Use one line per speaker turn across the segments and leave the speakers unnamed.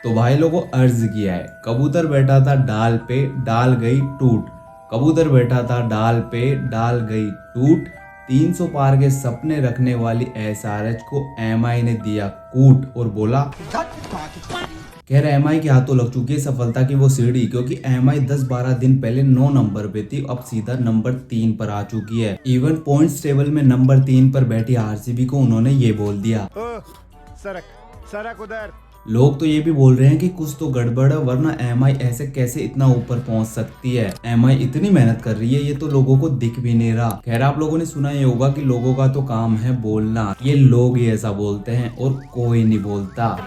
तो भाई लोगों अर्ज किया है, कबूतर बैठा था डाल पे डाल गई टूट। कबूतर बैठा था डाल पे डाल गई टूट। 300 पार के सपने रखने वाली एसआरएच को एमआई ने दिया कूट और बोला। खैर एमआई के हाथों लग चुकी है सफलता की वो सीढ़ी, क्योंकि एमआई 10-12 दिन पहले 9 नंबर पे थी, अब सीधा नंबर 3 पर आ चुकी है। इवन पॉइंट्स टेबल में नंबर 3 पर बैठी आरसीबी को उन्होंने ये बोल दिया,
सरक सरक उधर।
लोग तो ये भी बोल रहे हैं कि कुछ तो गड़बड़ है, वरना एमआई ऐसे कैसे इतना ऊपर पहुंच सकती है। एमआई इतनी मेहनत कर रही है, ये तो लोगों को दिख भी नहीं रहा। खैर आप लोगों ने सुना ही होगा कि लोगों का तो काम है बोलना, ये लोग ही ऐसा बोलते हैं और कोई नहीं बोलता।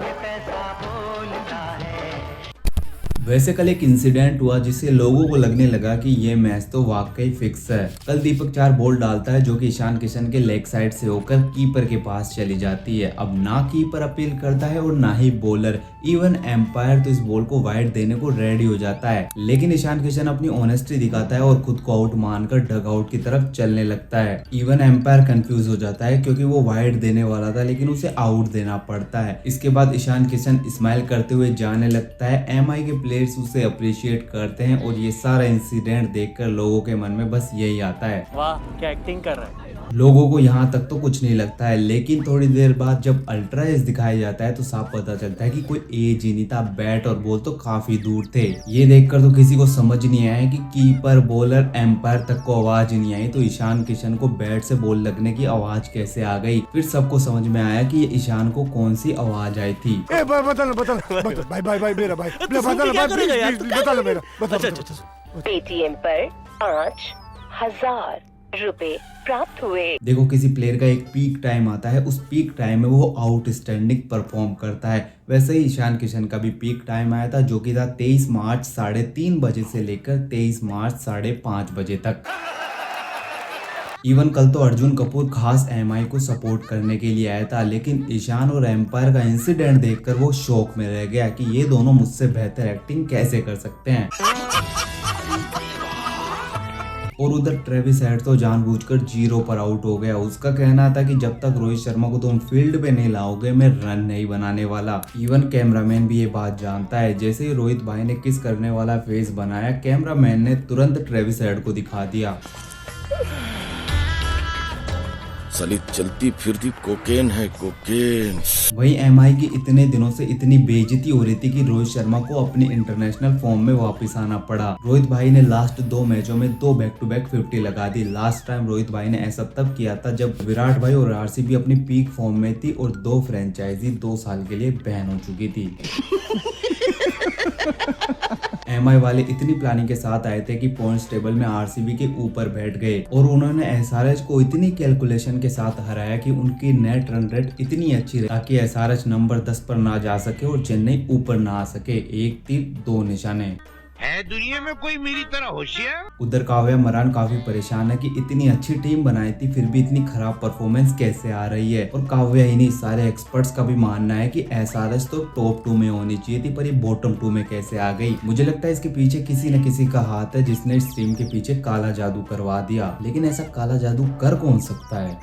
वैसे कल एक इंसिडेंट हुआ जिससे लोगों को लगने लगा कि ये मैच तो वाकई फिक्स है। कल दीपक 4 बॉल डालता है जो कि ईशान किशन के लेग साइड से होकर कीपर के पास चली जाती है। अब ना कीपर अपील करता है और ना ही बॉलर, इवन एम्पायर तो इस बॉल को वाइड देने को रेडी हो जाता है, लेकिन ईशान किशन अपनी ऑनेस्टी दिखाता है और खुद को आउट मानकर डग आउट की तरफ चलने लगता है। इवन एम्पायर कंफ्यूज हो जाता है क्योंकि वो वाइड देने वाला था लेकिन उसे आउट देना पड़ता है। इसके बाद ईशान किशन स्माइल करते हुए जाने लगता है। एमआई के प्लेयर्स उसे अप्रिशिएट करते हैं और ये सारा इंसिडेंट देखकर लोगों के मन में बस यही आता है, वाह क्या एक्टिंग कर रहा है। लोगों को यहाँ तक तो कुछ नहीं लगता है, लेकिन थोड़ी देर बाद जब अल्ट्रा एज दिखाया जाता है तो साफ पता चलता है कि कोई एज ही नहीं था, बैट और बॉल तो काफी दूर थे। ये देखकर तो किसी को समझ नहीं आया कि कीपर बॉलर एम्पायर तक को आवाज ही नहीं आई तो ईशान किशन को बैट से बॉल लगने की आवाज कैसे आ गई। फिर सबको समझ में आया कि ये ईशान को कौन सी आवाज आई थी।
पेटीएम पर 5,000 रुपए प्राप्त हुए।
देखो किसी प्लेयर का एक पीक टाइम आता है, उस पीक टाइम में वो आउटस्टैंडिंग परफॉर्म करता है। वैसे ही ईशान किशन का भी पीक टाइम आया था जो कि था 23 मार्च 3:30 बजे से लेकर 23 मार्च 5:30 बजे तक। इवन कल तो अर्जुन कपूर खास एमआई को सपोर्ट करने के लिए आया था, लेकिन ईशान और एम्पायर का इंसिडेंट देखकर वो शॉक में रह गया कि ये दोनों मुझसे बेहतर एक्टिंग कैसे कर सकते हैं। और उधर ट्रेविस हेड तो जानबूझकर 0 पर आउट हो गया। उसका कहना था कि जब तक रोहित शर्मा को तुम फील्ड पे नहीं लाओगे मैं रन नहीं बनाने वाला। इवन कैमरामैन भी ये बात जानता है। जैसे ही रोहित भाई ने किस करने वाला फेस बनाया, कैमरामैन ने तुरंत ट्रेविस हेड को दिखा दिया।
साली चलती फिरती कोकेन है कोकेन।
वही एमआई की इतने दिनों से इतनी बेइज्जती हो रही थी कि रोहित शर्मा को अपनी इंटरनेशनल फॉर्म में वापस आना पड़ा। रोहित भाई ने लास्ट 2 मैचों में 2 बैक टू बैक 50 लगा दी। लास्ट टाइम रोहित भाई ने ऐसा तब किया था जब विराट भाई और आरसीबी अपनी पीक फॉर्म में थी और 2 फ्रेंचाइजी 2 साल के लिए बैन हो चुकी थी। एमआई वाले इतनी प्लानिंग के साथ आए थे कि पॉइंट्स टेबल में आरसीबी के ऊपर बैठ गए और उन्होंने एसआरएच को इतनी कैलकुलेशन के साथ हराया कि उनकी नेट रन रेट इतनी अच्छी रही ताकि एसआरएच नंबर 10 पर ना जा सके और चेन्नई ऊपर ना आ सके। 1 तीर 2 निशाने।
है दुनिया में कोई मेरी तरह होशियार?
उधर काव्या मरान काफी परेशान है कि इतनी अच्छी टीम बनाई थी फिर भी इतनी खराब परफॉर्मेंस कैसे आ रही है। और काव्या ही नहीं, सारे एक्सपर्ट्स का भी मानना है कि एसआरएच तो टॉप 2 में होनी चाहिए थी, पर ये बॉटम 2 में कैसे आ गई। मुझे लगता है इसके पीछे किसी न किसी का हाथ है जिसने इस टीम के पीछे काला जादू करवा दिया, लेकिन ऐसा काला जादू कर कौन सकता है।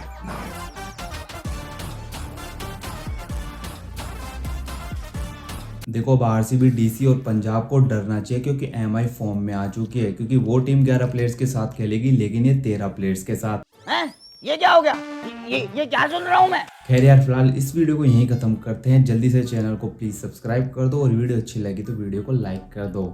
देखो अब आरसीबी, डीसी और पंजाब को डरना चाहिए क्योंकि एमआई फॉर्म में आ चुकी है, क्योंकि वो टीम 11 प्लेयर्स के साथ खेलेगी लेकिन ये 13 प्लेयर्स के साथ।
ये क्या हो गया? ये क्या सुन रहा हूँ मैं?
खैर यार फिलहाल इस वीडियो को यहीं खत्म करते हैं। जल्दी से चैनल को प्लीज सब्सक्राइब कर दो और वीडियो अच्छी लगी तो वीडियो को लाइक कर दो।